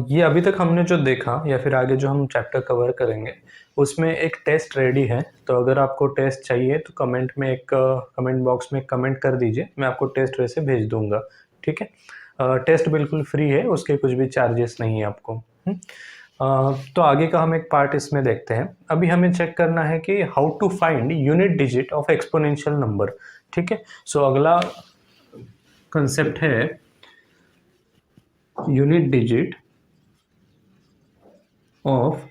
ये अभी तक हमने जो देखा या फिर आगे जो हम चैप्टर कवर करेंगे उसमें एक टेस्ट रेडी है। तो अगर आपको टेस्ट चाहिए तो कमेंट बॉक्स में कमेंट कर दीजिए, मैं आपको टेस्ट वैसे भेज दूंगा। ठीक है। टेस्ट बिल्कुल फ्री है, उसके कुछ भी चार्जेस नहीं है आपको। तो आगे का हम एक पार्ट इसमें देखते हैं। अभी हमें चेक करना है कि how to find unit digit of exponential number. ठीक है। सो अगला कंसेप्ट है unit digit of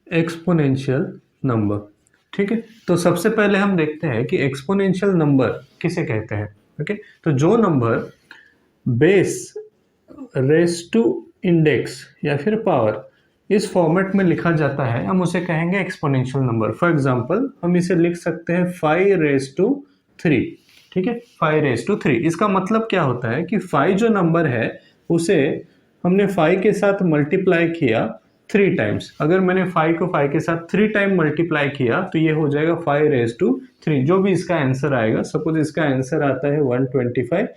exponential number. ठीक है। तो सबसे पहले हम देखते हैं कि एक्सपोनेंशियल नंबर किसे कहते हैं। ओके। तो जो number base raise to index या फिर पावर इस फॉर्मेट में लिखा जाता है, हम उसे कहेंगे एक्सपोनेंशियल नंबर। फॉर एग्जांपल हम इसे लिख सकते हैं 5 रेस टू 3। ठीक है, 5 रेस टू 3। इसका मतलब क्या होता है कि 5 जो नंबर है उसे हमने 5 के साथ मल्टीप्लाई किया 3 टाइम्स। अगर मैंने 5 को 5 के साथ 3 टाइम मल्टीप्लाई किया तो ये हो जाएगा 5 रेस टू 3। जो भी इसका आंसर आएगा, सपोज इसका आंसर आता है 125,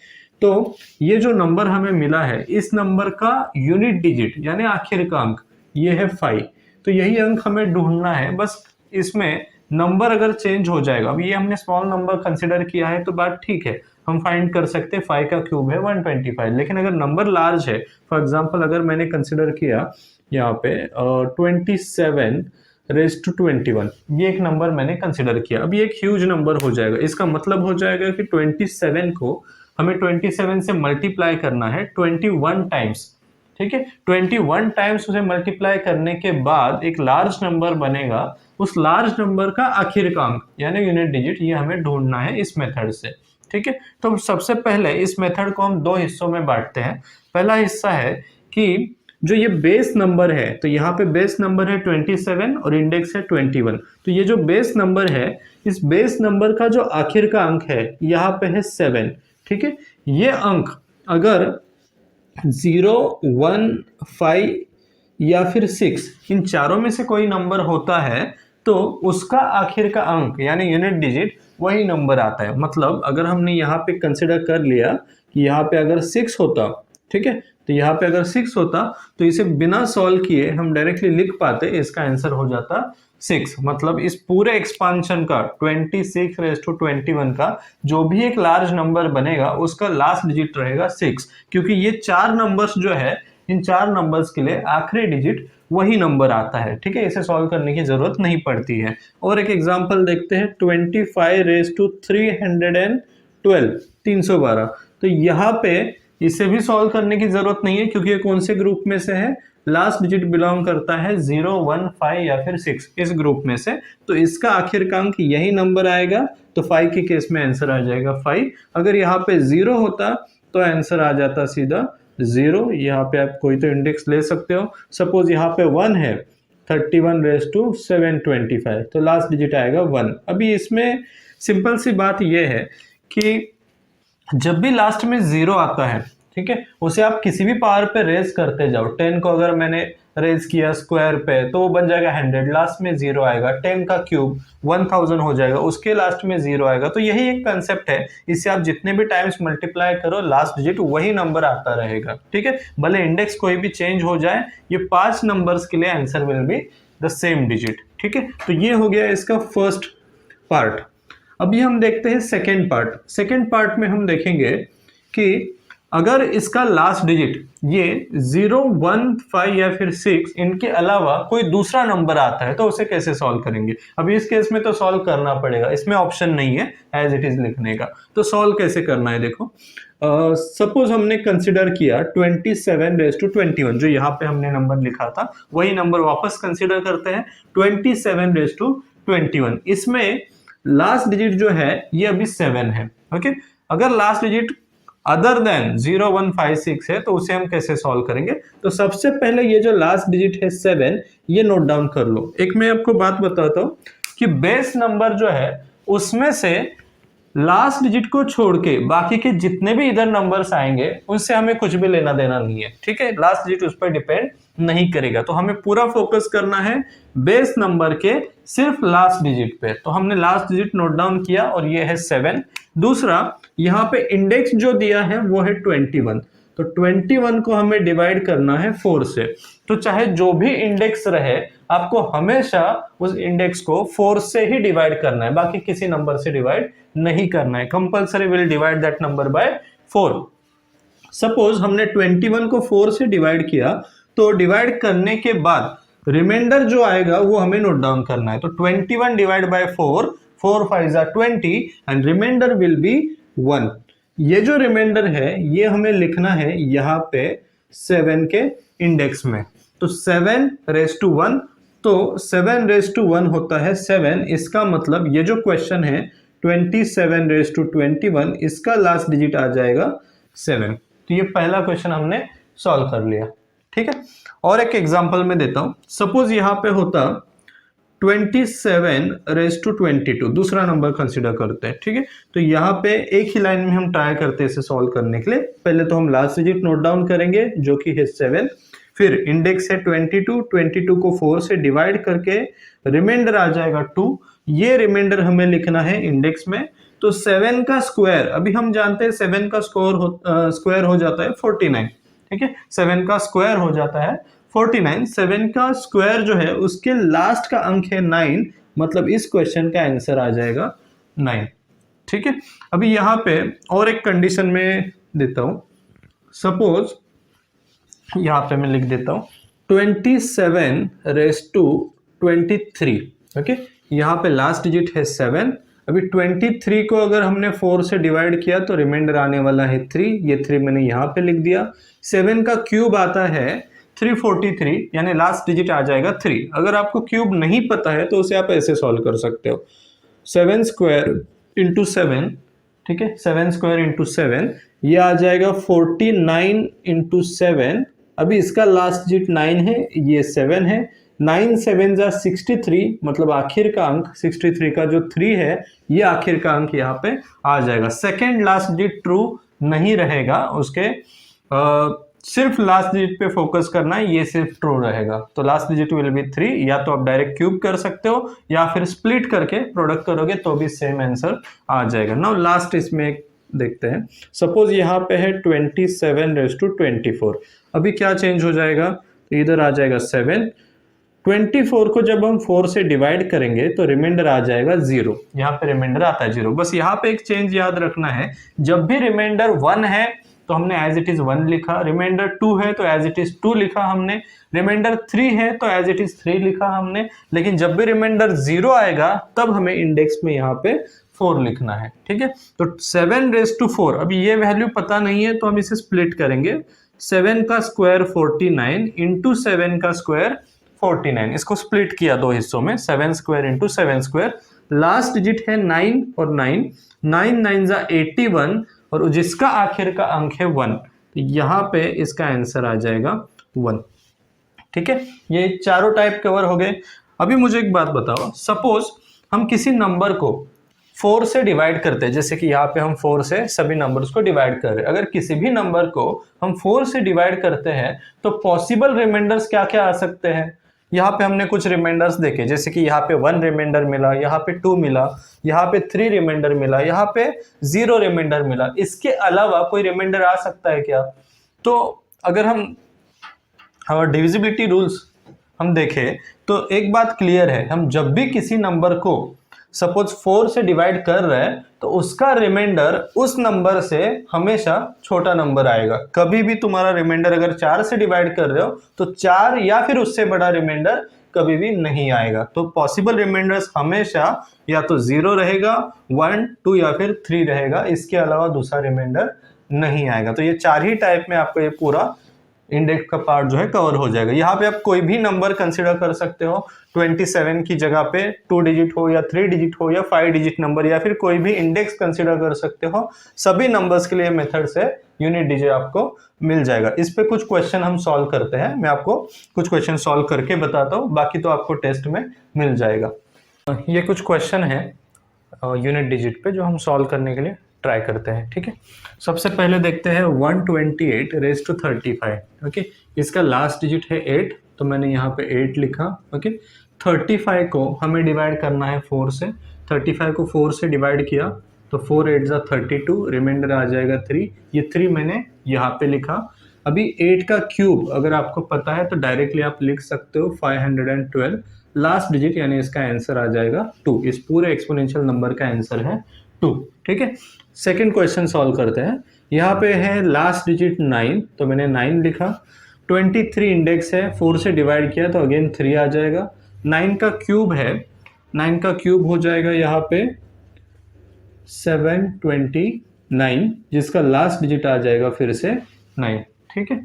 तो ये जो नंबर हमें मिला है इस नंबर का यूनिट डिजिट यानी आखिर का अंक ये है 5। तो यही अंक हमें ढूंढना है। बस इसमें नंबर अगर चेंज हो जाएगा, अब ये हमने स्मॉल नंबर कंसिडर किया है तो बात ठीक है, हम फाइंड कर सकते हैं 5 का क्यूब है 125। लेकिन अगर नंबर लार्ज है, फॉर एग्जांपल अगर मैंने कंसिडर किया यहाँ पे 27 रेस टू 21, ये एक नंबर मैंने कंसिडर किया। अब ये एक ह्यूज नंबर हो जाएगा। इसका मतलब हो जाएगा कि 27 को हमें 27 से मल्टीप्लाई करना है 21 टाइम्स। ठीक है, 21 टाइम्स उसे मल्टीप्लाई करने के बाद एक लार्ज नंबर बनेगा। उस लार्ज नंबर का आखिर का अंक यानी यूनिट डिजिट ये हमें ढूंढना है इस मेथड से। ठीक है। तो सबसे पहले इस मेथड को हम 2 हिस्सों में बांटते हैं। पहला हिस्सा है कि जो ये बेस नंबर है, तो यहाँ पे बेस नंबर है 27 और इंडेक्स है 21। तो ये जो बेस नंबर है, इस बेस नंबर का जो आखिर का अंक है यहाँ पे है 7। ठीक है, ये अंक अगर 0, 1, 5 या फिर 6 इन चारों में से कोई नंबर होता है तो उसका आखिर का अंक यानी यूनिट डिजिट वही नंबर आता है। मतलब अगर हमने यहाँ पे कंसिडर कर लिया कि यहाँ पे अगर 6 होता, ठीक है, तो यहाँ पे अगर 6 होता तो इसे बिना सॉल्व किए हम डायरेक्टली लिख पाते, इसका आंसर हो जाता 6। मतलब इस पूरे एक्सपांशन का 26 रेस टू 21 का जो भी एक लार्ज नंबर बनेगा उसका लास्ट डिजिट रहेगा 6, क्योंकि ये 4 नंबर्स जो है इन 4 नंबर्स के लिए आखिरी डिजिट वही नंबर आता है। ठीक है, इसे सॉल्व करने की जरूरत नहीं पड़ती है। और एक एग्जांपल देखते हैं 25 रेस टू 312, 312। तो यहाँ पे इसे भी सॉल्व करने की जरूरत नहीं है क्योंकि ये कौन से ग्रुप में से है, लास्ट डिजिट बिलोंग करता है 0, 1, 5 या फिर 6 इस ग्रुप में से। तो इसका आखिर का अंक यही नंबर आएगा। तो 5 के केस में आंसर आ जाएगा 5। अगर यहाँ पे 0 होता तो आंसर आ जाता सीधा 0। यहाँ पे आप कोई तो इंडेक्स ले सकते हो। सपोज यहाँ पे 1 है 31 रेस टू 725, तो लास्ट डिजिट आएगा 1। अभी इसमें सिंपल सी बात यह है कि जब भी लास्ट में 0 आता है, ठीक है, उसे आप किसी भी पावर पे रेज करते जाओ। 10 को अगर मैंने रेज किया स्क्वायर पे तो वो बन जाएगा 100, लास्ट में 0 आएगा। 10 का क्यूब 1000 हो जाएगा, उसके लास्ट में 0 आएगा। तो यही एक कंसेप्ट है, इससे आप जितने भी टाइम्स मल्टीप्लाई करो लास्ट डिजिट वही नंबर आता रहेगा। ठीक है, भले इंडेक्स कोई भी चेंज हो जाए, ये 5 नंबर्स के लिए answer will be the same digit. ठीक है, तो ये हो गया इसका फर्स्ट पार्ट। अभी हम देखते हैं सेकेंड पार्ट। सेकेंड पार्ट में हम देखेंगे कि अगर इसका लास्ट डिजिट ये 0, 1, 5 या फिर 6 इनके अलावा कोई दूसरा नंबर आता है तो उसे कैसे सॉल्व करेंगे। अभी इस केस में तो सॉल्व करना पड़ेगा, इसमें ऑप्शन नहीं है एज इट इज लिखने का। तो सॉल्व कैसे करना है देखो। सपोज हमने कंसिडर किया 27 रेस टू 21, जो यहाँ पे हमने नंबर लिखा था वही नंबर वापस कंसिडर करते हैं 27 रेस टू 21। इसमें लास्ट डिजिट जो है ये अभी 7 है। ओके, अगर लास्ट डिजिट अदर देन 0, 1, 5, 6 है तो उसे हम कैसे सॉल्व करेंगे। तो सबसे पहले ये जो लास्ट डिजिट है 7, ये नोट डाउन कर लो। एक मैं आपको बात बताता हूं कि बेस नंबर जो है उसमें से लास्ट डिजिट को छोड़ के बाकी के जितने भी इधर नंबर्स आएंगे उनसे हमें कुछ भी लेना देना नहीं है। ठीक है, लास्ट डिजिट उस पर डिपेंड नहीं करेगा। तो हमें पूरा फोकस करना है बेस नंबर के सिर्फ लास्ट डिजिट पे। तो हमने लास्ट डिजिट नोट डाउन किया और ये है 7। दूसरा, यहाँ पे इंडेक्स जो दिया है वो है 21। तो 21 को हमें डिवाइड करना है 4 से। तो चाहे जो भी इंडेक्स रहे आपको हमेशा उस इंडेक्स को 4 से ही डिवाइड करना है, बाकी किसी नंबर से डिवाइड नहीं करना है। Compulsory will divide that number by 4। Suppose हमने 21 को 4 से डिवाइड किया, तो डिवाइड करने के बाद रिमाइंडर जो आएगा वो हमें नोट डाउन करना है। तो 21 डिवाइड बाय 4, 4 5 जा 20 एंड रिमाइंडर विल बी 1। ये जो रिमाइंडर है ये हमें लिखना है यहाँ पे 7 के इंडेक्स में। तो 7 रेज़ टू 1, तो 7 रेज़ टू 1 होता है 7। इसका मतलब ये जो क्वेश्चन है 27 रेज़ टू 21, इसका लास्ट डिजिट आ जाएगा 7। तो ये पहला क्वेश्चन हमने सॉल्व कर लिया। ठीक है, और एक एग्जांपल में देता हूं। सपोज यहाँ पे होता 27 रेज़ टू 22, दूसरा नंबर कंसीडर करते हैं। ठीक है, तो यहाँ पे एक ही लाइन में हम ट्राई करते हैं इसे सॉल्व करने के लिए। पहले तो हम लास्ट डिजिट नोट डाउन करेंगे जो कि है 7, फिर इंडेक्स है 22, 22 को 4 से डिवाइड करके रिमाइंडर आ जाएगा 2। ये रिमाइंडर हमें लिखना है इंडेक्स में। तो 7 का स्क्वायर, अभी हम जानते हैं 7 का स्क्वायर हो जाता है 49। ठीक है, 7 का स्क्वायर हो जाता है 49। 7 का स्क्वायर जो है उसके लास्ट का अंक है 9, मतलब इस क्वेश्चन का आंसर आ जाएगा 9। ठीक है, अभी यहाँ पे और एक कंडीशन में देता हूं। सपोज यहाँ पे मैं लिख देता हूं 27 रेज़ टू 23। ओके, यहाँ पे लास्ट डिजिट है 7। अभी 23 को अगर हमने 4 से डिवाइड किया तो रिमाइंडर आने वाला है 3। ये 3 मैंने यहाँ पे लिख दिया। 7 का क्यूब आता है 343, यानी लास्ट डिजिट आ जाएगा 3। अगर आपको क्यूब नहीं पता है तो उसे आप ऐसे सॉल्व कर सकते हो, 7 स्क्वायर इंटू 7। ठीक है, 7 स्क्वायर इंटू 7, ये आ जाएगा 49 इंटू 7। अभी इसका लास्ट डिजिट 9 है, ये 7 है। 9 7 जा 63, मतलब आखिर का अंक 63 का जो 3 है ये आखिर का अंक यहाँ पे आ जाएगा। सेकेंड लास्ट डिजिट ट्रू नहीं रहेगा, उसके सिर्फ लास्ट डिजिट पे फोकस करना है, ये सिर्फ ट्रू रहेगा। तो लास्ट डिजिट विल बी 3। या तो आप डायरेक्ट क्यूब कर सकते हो या फिर स्प्लिट करके प्रोडक्ट करोगे तो भी सेम आंसर आ जाएगा। नाउ लास्ट इसमें देखते हैं। सपोज यहाँ पे है 27 रेज़ टू 24। अभी क्या चेंज हो जाएगा, तो इधर आ जाएगा 7। 24 को जब हम 4 से डिवाइड करेंगे तो रिमाइंडर आ जाएगा 0। यहाँ पे रिमाइंडर आता है 0। बस यहाँ पे एक चेंज याद रखना है, जब भी रिमाइंडर 1 है तो हमने एज इट इज 1 लिखा, रिमाइंडर 2 है तो एज इट इज 2 लिखा हमने, रिमाइंडर 3 है तो एज इट इज 3 लिखा हमने। लेकिन जब भी रिमाइंडर 0 आएगा तब हमें इंडेक्स में यहाँ पे 4 लिखना है। ठीक है, तो 7 रेज़ टू 4, अभी ये वैल्यू पता नहीं है तो हम इसे स्प्लिट करेंगे। 7 का स्क्वायर 49 इंटू 7 का स्क्वायर 49, इसको स्प्लिट किया 2 हिस्सों में, 7 square into 7 square. Last digit है 9 और 9, 9 9 जा 81, और जिसका आखिर का अंक है 1, तो यहाँ पे इसका आंसर आ जाएगा 1। ठीक है, ये चारों टाइप कवर हो गए। अभी मुझे एक बात बताओ, सपोज हम किसी नंबर को 4 से डिवाइड करते हैं, जैसे कि यहाँ पे हम 4 से सभी नंबर्स को डिवाइड कर रहे हैं। अगर किसी भी नंबर को हम 4 से डिवाइड करते हैं तो पॉसिबल रिमाइंडर्स क्या क्या आ सकते हैं। यहाँ पे हमने कुछ रिमाइंडर्स देखे, जैसे कि यहाँ पे 1 रिमाइंडर मिला, यहाँ पे 2 मिला, यहाँ पे 3 रिमाइंडर मिला, यहाँ पे 0 रिमाइंडर मिला। इसके अलावा कोई रिमाइंडर आ सकता है क्या? तो अगर हम डिविजिबिलिटी रूल्स हम देखें तो एक बात क्लियर है, हम जब भी किसी नंबर को सपोज 4 से डिवाइड कर रहे हैं तो उसका रिमाइंडर उस नंबर से हमेशा छोटा नंबर आएगा। कभी भी तुम्हारा रिमाइंडर अगर 4 से डिवाइड कर रहे हो तो 4 या फिर उससे बड़ा रिमाइंडर कभी भी नहीं आएगा। तो पॉसिबल रिमाइंडर्स हमेशा या तो 0 रहेगा, 1, 2 या फिर 3 रहेगा, इसके अलावा दूसरा रिमाइंडर नहीं आएगा। तो ये 4 ही टाइप में आपको ये पूरा इंडेक्स का पार्ट जो है कवर हो जाएगा। यहाँ पे आप कोई भी नंबर कंसिडर कर सकते हो, 27 की जगह पे 2 डिजिट हो या 3 डिजिट हो या 5 डिजिट नंबर, या फिर कोई भी इंडेक्स कंसिडर कर सकते हो। सभी नंबर्स के लिए मेथड से यूनिट डिजिट आपको मिल जाएगा। इस पे कुछ क्वेश्चन हम सॉल्व करते हैं, मैं आपको कुछ क्वेश्चन सॉल्व करके बताता हूँ, बाकी तो आपको टेस्ट में मिल जाएगा। ये कुछ क्वेश्चन है यूनिट डिजिट पे जो हम सॉल्व करने के लिए ट्राई करते हैं। ठीक है, सबसे पहले देखते हैं 128 रेज़ टू 35। ओके, इसका लास्ट डिजिट है 8, तो मैंने यहाँ पे 8 लिखा। ओके, 35 को हमें डिवाइड करना है 4 से। 35 को 4 से डिवाइड किया तो 4 8 जा 32, रिमाइंडर आ जाएगा 3। ये 3 मैंने यहाँ पे लिखा। अभी 8 का क्यूब अगर आपको पता है तो डायरेक्टली आप लिख सकते हो 512, लास्ट डिजिट यानी इसका आंसर आ जाएगा 2। इस पूरे एक्सपोनेंशियल नंबर का आंसर है 2। ठीक है, सेकेंड क्वेश्चन सॉल्व करते हैं। यहाँ पे है लास्ट डिजिट 9, तो मैंने 9 लिखा। 23 इंडेक्स है, 4 से डिवाइड किया तो अगेन 3 आ जाएगा। 9 का क्यूब है, 9 का क्यूब हो जाएगा यहाँ पे 729, जिसका लास्ट डिजिट आ जाएगा फिर से 9। ठीक है,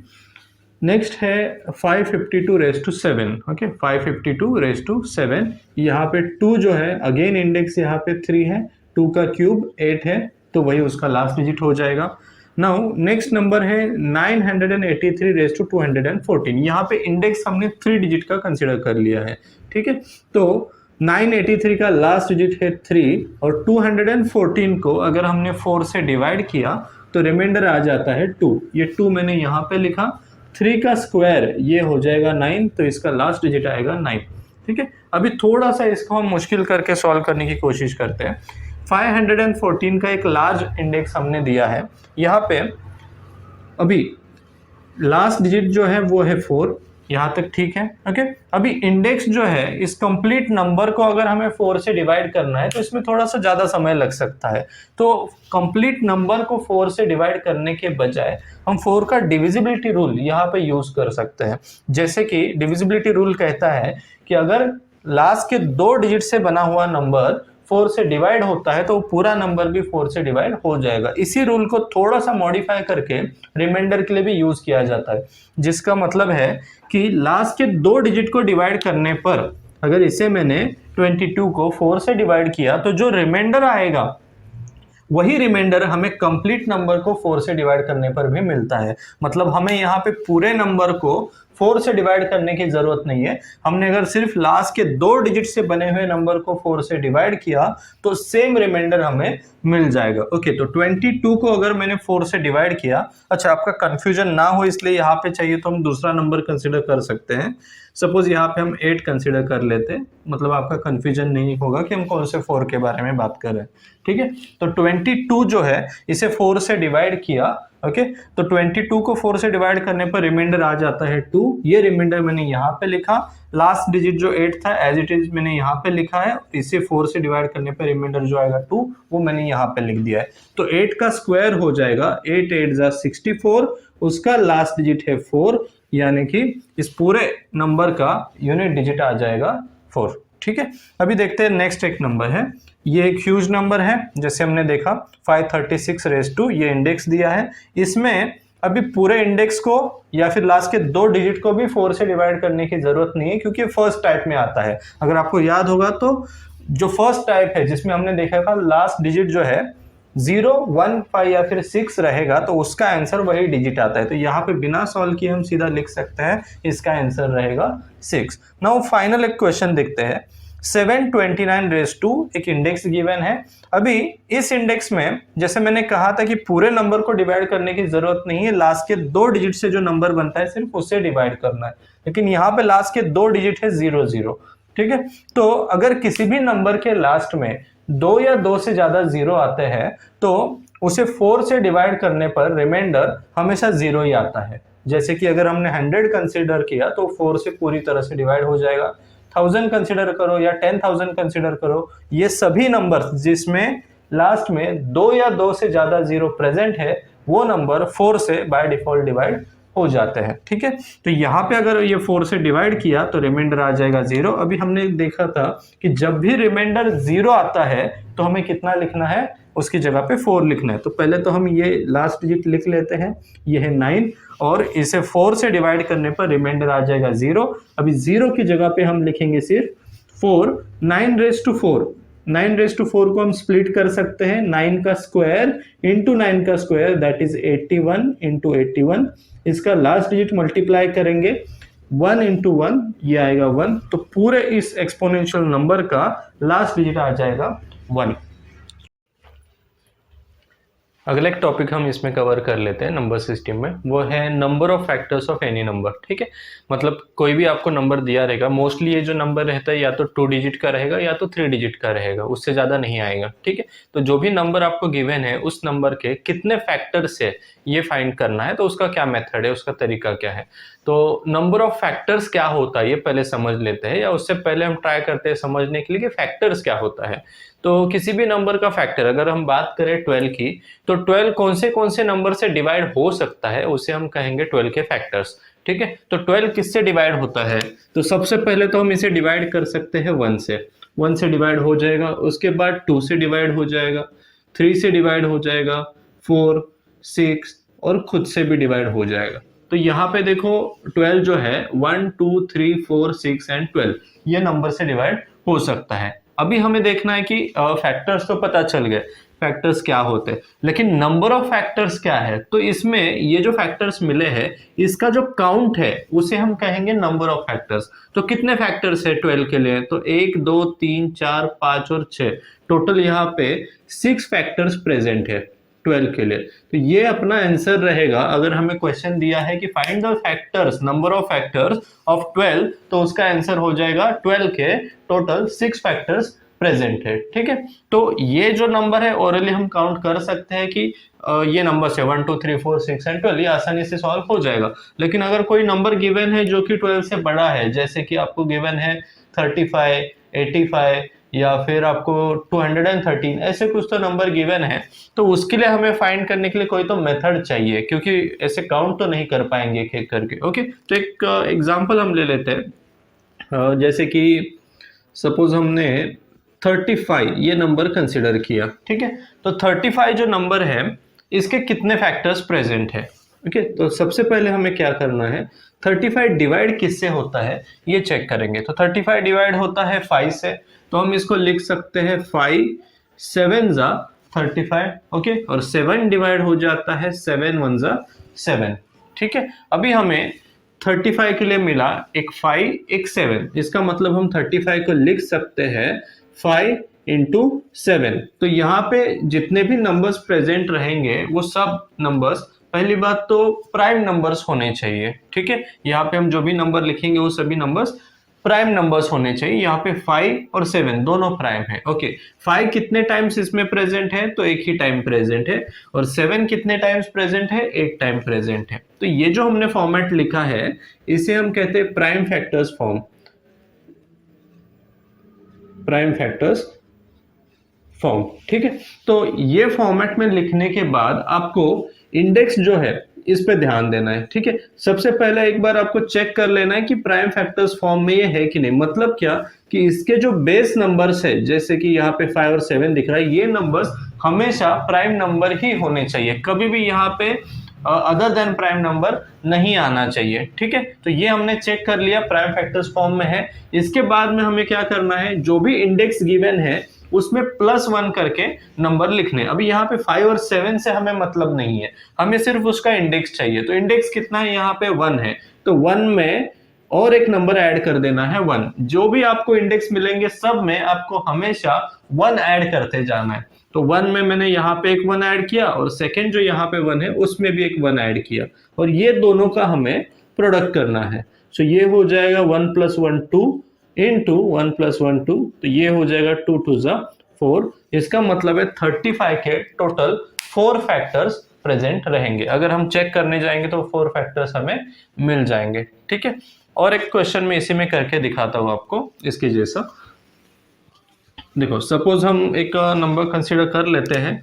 नेक्स्ट है 552 raise to 7। Okay, 552 raise to 7। यहाँ पे 2 जो है अगेन इंडेक्स यहाँ पे 3 है, 2 का क्यूब 8 है, तो वही उसका लास्ट डिजिट हो जाएगा। नाउ नेक्स्ट नंबर है 983 रेज टू 214। यहाँ पे इंडेक्स हमने 3 डिजिट का कंसिडर कर लिया है। ठीक है, तो 983 का लास्ट डिजिट है 3 और 214 को अगर हमने 4 से डिवाइड किया तो रिमाइंडर आ जाता है 2। ये 2 मैंने यहाँ पे लिखा। 3 का स्क्वायर ये हो जाएगा 9, तो इसका लास्ट डिजिट आएगा 9। ठीक है, अभी थोड़ा सा इसको हम मुश्किल करके सॉल्व करने की कोशिश करते हैं। 514 का एक लार्ज इंडेक्स हमने दिया है। यहाँ पे अभी लास्ट डिजिट जो है वो है 4, यहाँ तक ठीक है। ओके, अभी इंडेक्स जो है इस कंप्लीट नंबर को अगर हमें 4 से डिवाइड करना है तो इसमें थोड़ा सा ज़्यादा समय लग सकता है। तो कंप्लीट नंबर को 4 से डिवाइड करने के बजाय हम 4 का डिविजिबिलिटी रूल यहाँ पे यूज़ कर सकते हैं। जैसे कि डिविजिबिलिटी रूल कहता है कि अगर लास्ट के 2 डिजिट से बना हुआ नंबर 4 से डिवाइड होता है तो पूरा नंबर भी 4 से डिवाइड हो जाएगा। इसी रूल को थोड़ा सा मॉडिफाई करके रिमाइंडर के लिए भी यूज किया जाता है, जिसका मतलब है कि लास्ट के 2 डिजिट को डिवाइड करने पर अगर इसे मैंने 22 को 4 से डिवाइड किया तो जो रिमाइंडर आएगा वही रिमाइंडर हमें कंप्लीट नंबर को 4 से डिवाइड करने पर भी मिलता है। मतलब हमें यहाँ पे पूरे नंबर को 4 से डिवाइड करने की जरूरत नहीं है। हमने अगर सिर्फ लास्ट के 2 डिजिट से बने हुए नंबर को 4 से डिवाइड किया तो सेम रिमाइंडर हमें मिल जाएगा। ओके, तो 22 को अगर मैंने 4 से डिवाइड किया, अच्छा आपका कंफ्यूजन ना हो इसलिए यहाँ पे चाहिए तो हम दूसरा नंबर कंसिडर कर सकते हैं। सपोज यहाँ पे हम 8 कंसिडर कर लेते हैं, मतलब आपका कंफ्यूजन नहीं होगा कि हम कौन से 4 के बारे में बात कर रहे हैं। ठीक है, तो 22 जो है इसे 4 से डिवाइड किया। ओके, तो 22 को 4 से डिवाइड करने पर रिमाइंडर आ जाता है 2। ये रिमाइंडर मैंने यहाँ पे लिखा। लास्ट डिजिट जो 8 था एज इट इज मैंने यहाँ पे लिखा है। इसे 4 से डिवाइड करने पर रिमाइंडर जो आएगा 2 वो मैंने यहाँ पे लिख दिया है। तो 8 का स्क्वायर हो जाएगा 8 8 जा 64, उसका लास्ट डिजिट है 4, यानी कि इस पूरे नंबर का यूनिट डिजिट आ जाएगा 4। ठीक है, अभी देखते हैं नेक्स्ट एक नंबर है। ये एक ह्यूज नंबर है, जैसे हमने देखा 536 रेज टू, ये इंडेक्स दिया है। इसमें अभी पूरे इंडेक्स को या फिर लास्ट के 2 डिजिट को भी 4 से डिवाइड करने की जरूरत नहीं है, क्योंकि फर्स्ट टाइप में आता है। अगर आपको याद होगा तो जो फर्स्ट टाइप है जिसमें हमने देखा था लास्ट डिजिट जो है 0 1 5 या फिर 6 रहेगा तो उसका आंसर वही डिजिट आता है। तो यहाँ पे बिना सॉल्व किए हम सीधा लिख सकते हैं इसका आंसर रहेगा 6। नाउ फाइनल एक क्वेश्चन देखते हैं। 729 रेज टू एक इंडेक्स गिवन है। अभी इस इंडेक्स में जैसे मैंने कहा था कि पूरे नंबर को डिवाइड करने की जरूरत नहीं है, लास्ट के 2 डिजिट से जो नंबर बनता है सिर्फ उसे डिवाइड करना है। लेकिन यहाँ पे लास्ट के 2 डिजिट है 0 0। ठीक है, तो अगर किसी भी नंबर के लास्ट में 2 या 2 से ज्यादा 0 आते हैं तो उसे 4 से डिवाइड करने पर रिमाइंडर हमेशा 0 ही आता है। जैसे कि अगर हमने 100 कंसिडर किया तो 4 से पूरी तरह से डिवाइड हो जाएगा। 1000 कंसिडर करो या 10,000 कंसिडर करो, ये सभी नंबर जिसमें लास्ट में 2 या 2 से ज्यादा 0 प्रेजेंट है वो नंबर 4 से बाय डिफॉल्ट डिवाइड हो जाते हैं। ठीक है, तो यहाँ पे अगर ये 4 से डिवाइड किया तो रिमाइंडर आ जाएगा 0। अभी हमने देखा था कि जब भी रिमाइंडर 0 आता है तो हमें कितना लिखना है, उसकी जगह पे 4 लिखना है। तो पहले तो हम ये लास्ट डिजिट लिख लेते हैं, ये है 9, और इसे 4 से डिवाइड करने पर रिमाइंडर आ जाएगा 0। अभी 0 की जगह पे हम लिखेंगे सिर्फ 4। 9 रेज टू 4, 9 रेज टू 4 को हम स्प्लिट कर सकते हैं। 9 का स्क्वायर इंटू 9 का स्क्वायर दैट इज 81 इंटू 81। इसका लास्ट डिजिट मल्टीप्लाई करेंगे 1 इंटू 1, ये आएगा 1। तो पूरे इस एक्सपोनेंशियल नंबर का लास्ट डिजिट आ जाएगा 1। अगला एक टॉपिक हम इसमें कवर कर लेते हैं नंबर सिस्टम में, वो है number of factors of any number. ठीक है, मतलब कोई भी आपको नंबर दिया रहेगा, मोस्टली ये जो नंबर रहता है या तो 2 डिजिट का रहेगा या तो 3 डिजिट का रहेगा, उससे ज़्यादा नहीं आएगा। ठीक है, तो जो भी नंबर आपको गिवन है उस नंबर के कितने फैक्टर्स है ये फाइंड करना है, तो उसका क्या मेथड है, उसका तरीका क्या है। तो नंबर ऑफ फैक्टर्स क्या होता है ये पहले समझ लेते हैं, या उससे पहले हम ट्राई करते हैं समझने के लिए कि फैक्टर्स क्या होता है। तो किसी भी नंबर का फैक्टर, अगर हम बात करें 12 की, तो 12 कौन से नंबर से डिवाइड हो सकता है उसे हम कहेंगे 12 के फैक्टर्स। ठीक है, तो 12 किससे डिवाइड होता है, तो सबसे पहले तो हम इसे डिवाइड कर सकते हैं 1 से। 1 से डिवाइड हो जाएगा, उसके बाद 2 से डिवाइड हो जाएगा, 3 से डिवाइड हो जाएगा, 4, 6 और खुद से भी डिवाइड हो जाएगा। तो यहाँ पे देखो 12 जो है 1, 2, 3, 4, 6 एंड 12 ये नंबर से डिवाइड हो सकता है। अभी हमें देखना है कि फैक्टर्स तो पता चल गए, फैक्टर्स क्या होते हैं, लेकिन नंबर ऑफ फैक्टर्स क्या है। तो इसमें ये जो फैक्टर्स मिले हैं इसका जो काउंट है उसे हम कहेंगे नंबर ऑफ फैक्टर्स। तो कितने फैक्टर्स है 12 के लिए, तो 1, 2, 3, 4, 5 और 6, टोटल यहाँ पे 6 फैक्टर्स प्रेजेंट है 12 के लिए। तो ये अपना आंसर रहेगा। अगर हमें क्वेश्चन दिया है कि find the factors, number of factors of 12, तो उसका आंसर हो जाएगा 12 के टोटल 6 फैक्टर्स प्रेजेंट है। ठीक है, तो ये जो नंबर है ओरली हम काउंट कर सकते हैं कि ये नंबर से 1, 2, 3, 4, 6 एंड 12 ये आसानी से सॉल्व हो जाएगा। लेकिन अगर कोई नंबर गिवन है जो कि 12 से बड़ा है, जैसे कि आपको गिवन है 35, 85 या फिर आपको 213, ऐसे कुछ तो नंबर गिवन है, तो उसके लिए हमें फाइंड करने के लिए कोई तो मेथड चाहिए, क्योंकि ऐसे काउंट तो नहीं कर पाएंगे एक एक करके। ओके, तो एक एग्जांपल हम ले लेते हैं। जैसे कि सपोज हमने 35 ये नंबर कंसिडर किया। ठीक है, तो 35 जो नंबर है इसके कितने फैक्टर्स प्रेजेंट है। ओके, तो सबसे पहले हमें क्या करना है, 35 डिवाइड किससे होता है ये चेक करेंगे। तो 35 डिवाइड होता है 5 से, तो हम इसको लिख सकते हैं 5 7 जा 35। ओके, और 7 डिवाइड हो जाता है 7 1 जा 7। ठीक है, अभी हमें 35 के लिए मिला एक 5 एक 7, इसका मतलब हम 35 को लिख सकते हैं 5 इंटू 7। तो यहाँ पे जितने भी नंबर्स प्रेजेंट रहेंगे वो सब नंबर्स, पहली बात तो प्राइम नंबर्स होने चाहिए। ठीक है, यहाँ पे हम जो भी नंबर लिखेंगे वो सभी नंबर्स प्राइम नंबर्स होने चाहिए। यहाँ पे 5 और 7 दोनों प्राइम है। ओके, 5 कितने टाइम्स इसमें प्रेजेंट है, तो एक ही टाइम प्रेजेंट है, और 7 कितने टाइम्स प्रेजेंट है, एक टाइम प्रेजेंट है। तो ये जो हमने फॉर्मेट लिखा है इसे हम कहते हैं prime factors form, prime factors form. ठीक है, तो ये फॉर्मेट में लिखने के बाद आपको इंडेक्स जो है इस पे ध्यान देना है। ठीक है, सबसे पहले एक बार आपको चेक कर लेना है कि प्राइम फैक्टर्स फॉर्म में ये है कि नहीं। मतलब क्या कि इसके जो बेस नंबर्स है, जैसे कि यहाँ पे 5 और 7 दिख रहा है, ये नंबर्स हमेशा प्राइम नंबर ही होने चाहिए, कभी भी यहाँ पे अदर देन प्राइम नंबर नहीं आना चाहिए। ठीक है, तो ये हमने चेक कर लिया प्राइम फैक्टर्स फॉर्म में है। इसके बाद में हमें क्या करना है, जो भी इंडेक्स गिवन है उसमें +1 करके नंबर लिखने। अभी यहाँ पे 5 और 7 से हमें मतलब नहीं है, हमें सिर्फ उसका इंडेक्स चाहिए। तो इंडेक्स कितना है, यहाँ पे 1 है, तो 1 में और एक नंबर ऐड कर देना है 1। जो भी आपको इंडेक्स मिलेंगे सब में आपको हमेशा 1 ऐड करते जाना है। तो 1 में मैंने यहाँ पे एक 1 ऐड किया, और सेकेंड जो यहाँ पे 1 है उसमें भी एक 1 ऐड किया, और ये दोनों का हमें प्रोडक्ट करना है। सो ये हो जाएगा 1 + 1 2 इंटू 1 + 1 2, तो ये हो जाएगा 2 2 जा 4। इसका मतलब है 35 के टोटल 4 फैक्टर्स प्रेजेंट रहेंगे। अगर हम चेक करने जाएंगे तो 4 फैक्टर्स हमें मिल जाएंगे। ठीक है, और एक क्वेश्चन में इसी में करके दिखाता हूं आपको इसके जैसा। देखो सपोज हम एक नंबर कंसीडर कर लेते हैं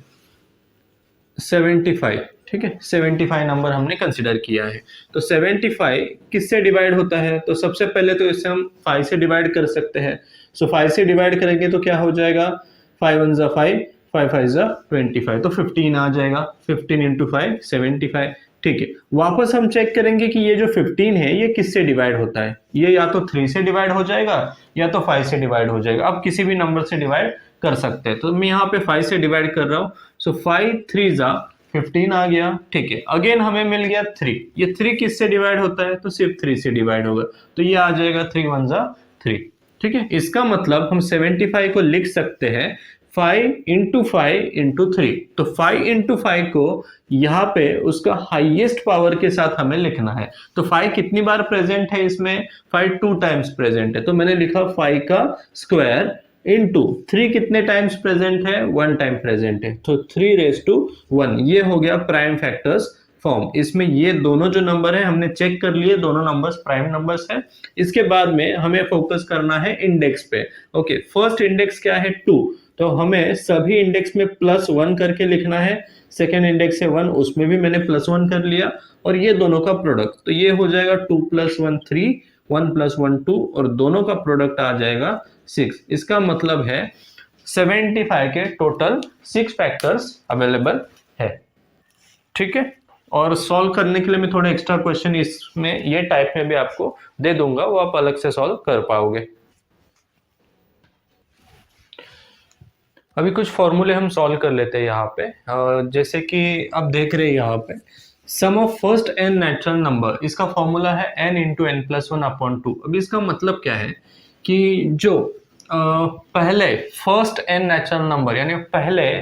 75। ठीक है, 75 नंबर हमने कंसीडर किया है। तो 75 किससे डिवाइड होता है, तो सबसे पहले तो इसे हम 5 से डिवाइड कर सकते हैं। सो 5 से डिवाइड करेंगे तो क्या हो जाएगा, 5 1 जा 5, 5 5 जा 25, तो 15 आ जाएगा। 15 इंटू 5 75। ठीक है, वापस हम चेक करेंगे कि ये जो 15 है ये किससे डिवाइड होता है। ये या तो 3 से डिवाइड हो जाएगा या तो 5 से डिवाइड हो जाएगा। आप किसी भी नंबर से डिवाइड कर सकते हैं। तो मैं यहाँ पे 5 से डिवाइड कर रहा हूँ। सो 5 3 जा 15 आ गया। ठीक है, अगेन हमें मिल गया 3। ये 3 किससे डिवाइड होता है, तो सिर्फ 3 से डिवाइड होगा, तो ये आ जाएगा 3 1 जा 3। ठीक है, इसका मतलब हम 75 को लिख सकते हैं 5 × 5 × 3, तो 5 × 5 को यहाँ पे उसका हाईएस्ट पावर के साथ हमें लिखना है। तो 5 कितनी बार प्रेजेंट है इसमें, 5 2 टाइम्स प्रेजेंट है, तो मैंने लिखा 5 का स्क्वायर इंटू 3 कितने टाइम्स प्रेजेंट है, 1 टाइम प्रेजेंट है, तो 3⁻1। ये हो गया प्राइम फैक्टर्स फॉर्म। इसमें ये दोनों जो नंबर है हमने चेक कर लिए, दोनों नंबर्स प्राइम नंबर्स है। इसके बाद में हमें फोकस करना है इंडेक्स पे। ओके, फर्स्ट इंडेक्स क्या है, 2, तो हमें सभी इंडेक्स में +1 करके लिखना है। सेकेंड इंडेक्स है 1, उसमें भी मैंने +1 कर लिया, और ये दोनों का प्रोडक्ट, तो ये हो जाएगा 2 + 1 3, 1 + 1 2, और दोनों का प्रोडक्ट आ जाएगा 6। इसका मतलब है 75 के टोटल 6 फैक्टर्स अवेलेबल है। ठीक है, और सॉल्व करने के लिए मैं थोड़े एक्स्ट्रा क्वेश्चन इसमें ये टाइप में भी आपको दे दूंगा, वो आप अलग से सॉल्व कर पाओगे। अभी कुछ फॉर्मूले हम सॉल्व कर लेते हैं यहाँ पे। जैसे कि आप देख रहे हैं यहाँ पे sum of first n natural number, इसका फॉर्मूला है n × n+1/2। अभी इसका मतलब क्या है कि जो पहले फर्स्ट n नेचुरल नंबर, यानी पहले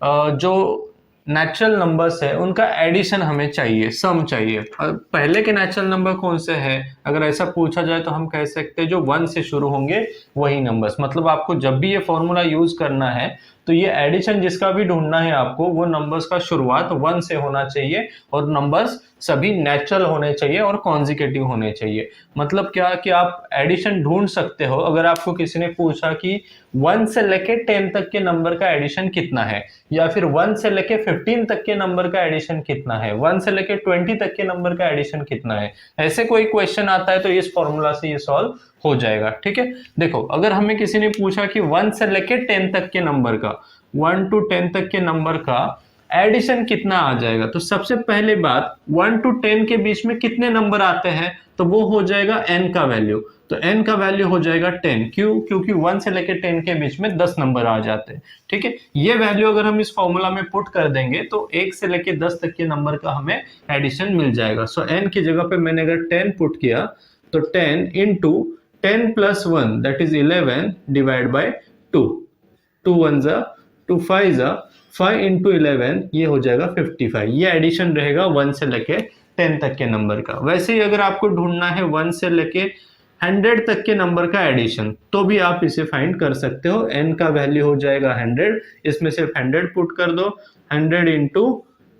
जो नेचुरल नंबर्स है उनका एडिशन हमें चाहिए, सम चाहिए। और पहले के नेचुरल नंबर कौन से हैं, अगर ऐसा पूछा जाए तो हम कह सकते हैं जो 1 से शुरू होंगे वही नंबर्स। मतलब आपको जब भी ये फॉर्मूला यूज करना है तो ये एडिशन जिसका भी ढूंढना है आपको, वो नंबर्स का शुरुआत 1 से होना चाहिए, और नंबर्स सभी नेचुरल होने चाहिए और कॉन्जिक्यूटिव होने चाहिए। मतलब क्या कि आप एडिशन ढूंढ सकते हो। अगर आपको किसी ने पूछा कि 1 से लेके 10 तक के नंबर का एडिशन कितना है, या फिर 1 से लेके 15 तक के नंबर का एडिशन कितना है, 1 से लेके 20 तक के नंबर का एडिशन कितना है, ऐसे कोई क्वेश्चन आता है तो इस फॉर्मूला से ये सॉल्व हो जाएगा। ठीक है, देखो अगर हमें किसी ने पूछा कि 1 से लेके 10 तक के नंबर का, 1 to 10 तक के नंबर का एडिशन कितना आ जाएगा, तो सबसे पहले बात 1 to 10 के बीच में कितने नंबर आते हैं, तो वो हो जाएगा n का वैल्यू। तो n का वैल्यू हो जाएगा 10, क्यों, क्योंकि 1 से लेके 10 के बीच में 10 नंबर आ जाते हैं। ठीक है, ये वैल्यू अगर हम इस फॉर्मूला में पुट कर देंगे तो 1 से लेके 10 तक के नंबर का हमें एडिशन मिल जाएगा। सो n की जगह पे मैंने अगर 10 पुट किया तो 10 into 10 + 1 that is 11 divided by 2, 2 1 जा 2 5 जा 5 into 11, ये हो जाएगा 55। ये एडिशन रहेगा 1 से लेके 10 तक के नंबर का। वैसे ही अगर आपको ढूंढना है 1 से लेके 100 तक के नंबर का एडिशन, तो भी आप इसे फाइंड कर सकते हो। n का वैल्यू हो जाएगा 100, इसमें सिर्फ 100 पुट कर दो, 100 into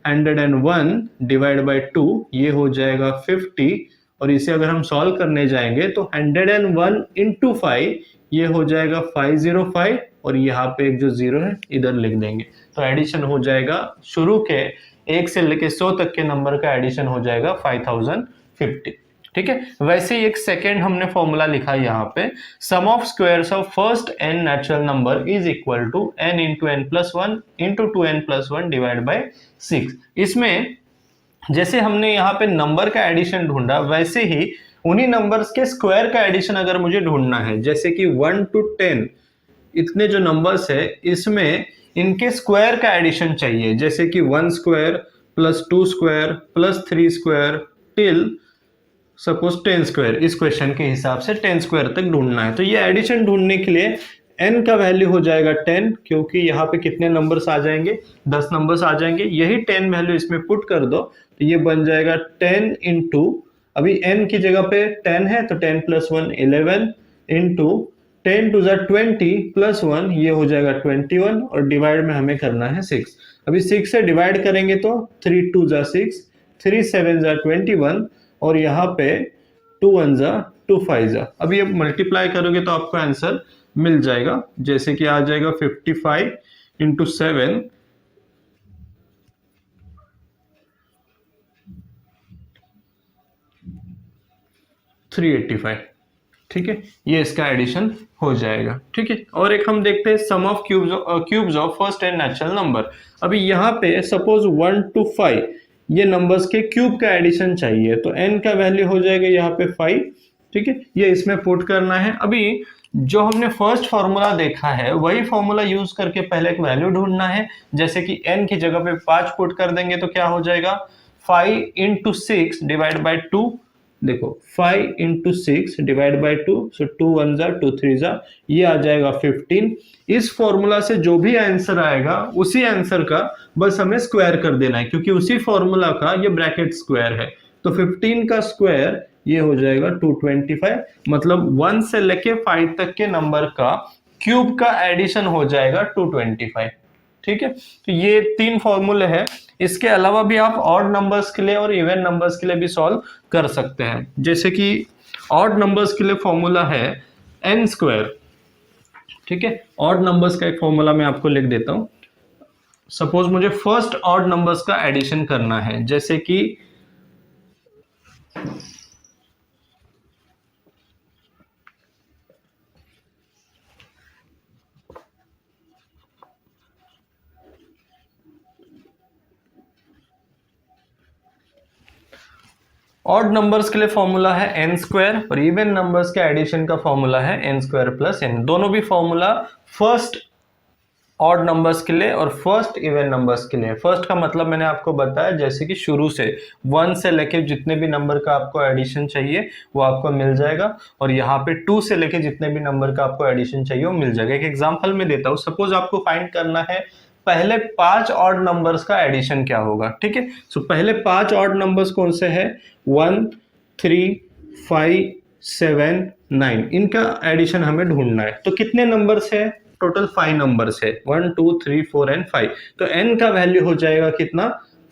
101 divided by 2, ये हो जाएगा 50, और इसे अगर हम सॉल्व करने जाएंगे तो 101 into 5, ये हो जाएगा 505, और यहाँ पे एक जो 0 है इधर लिख देंगे, तो एडिशन हो जाएगा शुरू के 1 से लेके 100 तक के नंबर का एडिशन हो जाएगा 5050। ठीक है, वैसे ही एक सेकेंड हमने फॉर्मूला लिखा यहाँ पे, sum of squares of first n natural number is equal to n × n+1 × 2n+1 divide by 6। इसमें जैसे हमने यहाँ पे नंबर का एडिशन ढूंढा, वैसे ही उन्हीं नंबर्स के स्क्वायर का एडिशन अगर मुझे ढूंढना है, जैसे कि 1 to 10 इतने जो नंबर्स है इसमें इनके स्क्वायर का एडिशन चाहिए, जैसे कि 1 square plus 2 square plus 3 square till suppose 10 square. इस क्वेश्चन के हिसाब से 10 स्क्वायर तक ढूंढना है। तो ये एडिशन ढूंढने के लिए n का वैल्यू हो जाएगा 10, क्योंकि यहाँ पे कितने नंबर्स आ जाएंगे, 10 नंबर्स आ जाएंगे। यही 10 वैल्यू इसमें पुट कर दो तो ये बन जाएगा 10 into, अभी n की जगह पे 10 है तो 10 + 1 11 into 10 to the 20 + 1, ये हो जाएगा 21, और डिवाइड में हमें करना है 6। अभी 6 से डिवाइड करेंगे तो 3 2 जा 6, 3 7 जा 21, और यहाँ पे 2 1 जा 2 5 जा। अभी ये मल्टीप्लाई करोगे तो आपको आंसर मिल जाएगा, जैसे कि आ जाएगा 55 into 7 385। ठीक है, ये इसका एडिशन हो जाएगा। ठीक है, और एक हम देखते हैं sum of cubes of first n natural number. अभी यहाँ पे सपोज 1 to 5 ये नंबर्स के क्यूब का एडिशन चाहिए, तो n का वैल्यू हो जाएगा यहाँ पे 5। ठीक है, ये इसमें पुट करना है। अभी जो हमने फर्स्ट फॉर्मूला देखा है वही फॉर्मूला यूज करके पहले एक वैल्यू ढूंढना है, जैसे कि n की जगह पे 5 पुट कर देंगे तो क्या हो जाएगा 5 into 6 डिवाइड बाय 2, देखो 5 इंटू 6 डिवाइड बाई 2, सो 2 1 जा 2 3 जा, ये आ जाएगा 15। इस फॉर्मूला से जो भी आंसर आएगा उसी आंसर का बस हमें स्क्वायर कर देना है, क्योंकि उसी फॉर्मूला का ये ब्रैकेट स्क्वायर है। तो 15 का स्क्वायर ये हो जाएगा 225, मतलब 1 से लेके 5 तक के नंबर का क्यूब का एडिशन हो जाएगा 225। ठीक है, तो ये 3 फॉर्मूले हैं। इसके अलावा भी आप ऑड नंबर्स के लिए और इवन नंबर्स के लिए भी सॉल्व कर सकते हैं। जैसे कि ऑड नंबर्स के लिए फॉर्मूला है n स्क्वायर। ठीक है, ऑड नंबर्स का एक फॉर्मूला मैं आपको लिख देता हूं। सपोज मुझे फर्स्ट ऑड नंबर्स का एडिशन करना है, जैसे कि ऑड नंबर्स के लिए फॉर्मूला है n स्क्वायर और इवन नंबर्स के एडिशन का फॉर्मूला है n स्क्वायर प्लस n। दोनों भी फॉर्मूला फर्स्ट ऑड नंबर्स के लिए और फर्स्ट इवन नंबर्स के लिए। फर्स्ट का मतलब मैंने आपको बताया, जैसे कि शुरू से 1 से लेके जितने भी नंबर का आपको एडिशन चाहिए वो आपको मिल जाएगा, और यहाँ पे 2 से लेके जितने भी नंबर का आपको एडिशन चाहिए वो मिल जाएगा। एक एग्जांपल में देता हूँ। सपोज आपको फाइंड करना है पहले 5 ऑड नंबर्स का एडिशन क्या होगा। ठीक है, सो पहले 5 ऑड नंबर्स कौन से हैं? 1 3 5 7 9, इनका एडिशन हमें ढूंढना है। तो कितने नंबर्स है? टोटल 5 नंबर्स है, 1 2 3 4 एंड 5। तो n का वैल्यू हो जाएगा कितना?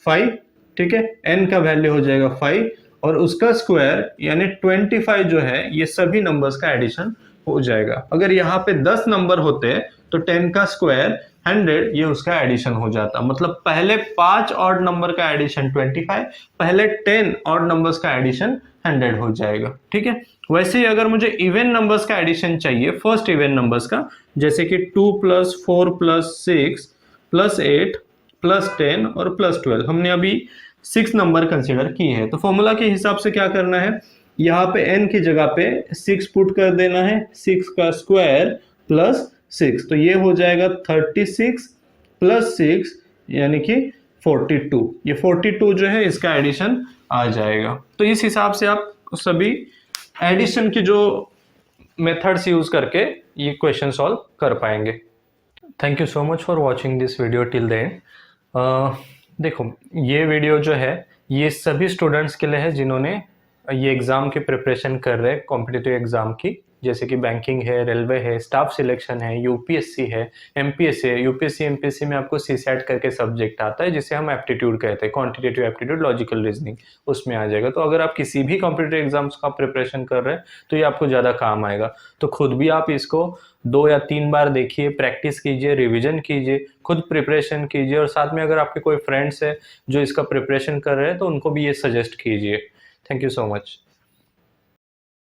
5। ठीक है, n का वैल्यू हो जाएगा 5 और उसका स्क्वायर यानी 25 जो है ये सभी नंबर्स का एडिशन हो जाएगा। अगर यहाँ पे 10 नंबर होते तो 10 का स्क्वायर 100, ये उसका एडिशन हो जाता। मतलब पहले 5 ऑड नंबर का एडिशन 25, पहले 10 ऑड नंबर्स का एडिशन 100 हो जाएगा। ठीक है, वैसे ही अगर मुझे इवन नंबर्स का एडिशन चाहिए, फर्स्ट इवन नंबर्स का, जैसे कि 2 + 4 + 6 + 8 + 10 और +12, हमने अभी 6 नंबर कंसिडर किए हैं। तो फॉर्मूला के हिसाब से क्या करना है, यहाँ पे n की जगह पे 6 पुट कर देना है, 6 का स्क्वायर प्लस 6, तो ये हो जाएगा 36 + 6 यानी कि 42। ये 42 जो है इसका एडिशन आ जाएगा। तो इस हिसाब से आप सभी एडिशन की जो मेथड्स यूज करके ये क्वेश्चन सॉल्व कर पाएंगे। Thank you so much for watching this video till the end. देखो, ये वीडियो जो है ये सभी स्टूडेंट्स के लिए है जिन्होंने ये एग्ज़ाम की प्रिपरेशन कर रहे हैं, कॉम्पिटिटिव एग्ज़ाम की, जैसे कि बैंकिंग है, रेलवे है, स्टाफ सिलेक्शन है, यूपीएससी है, एमपीएससी है। यूपीएससी एमपीएससी में आपको सीसैट करके सब्जेक्ट आता है जिसे हम एप्टीट्यूड कहते हैं, क्वांटिटेटिव एप्टीट्यूड, लॉजिकल रीजनिंग, उसमें आ जाएगा। तो अगर आप किसी भी कॉम्पिटिटिव एग्जाम्स का प्रिपरेशन कर रहे हैं तो ये आपको ज़्यादा काम आएगा। तो खुद भी आप इसको 2 या 3 बार देखिए, प्रैक्टिस कीजिए, रिविजन कीजिए, खुद प्रिपरेशन कीजिए, और साथ में अगर आपके कोई फ्रेंड्स है जो इसका प्रिपरेशन कर रहे हैं तो उनको भी ये सजेस्ट कीजिए। Thank you so much.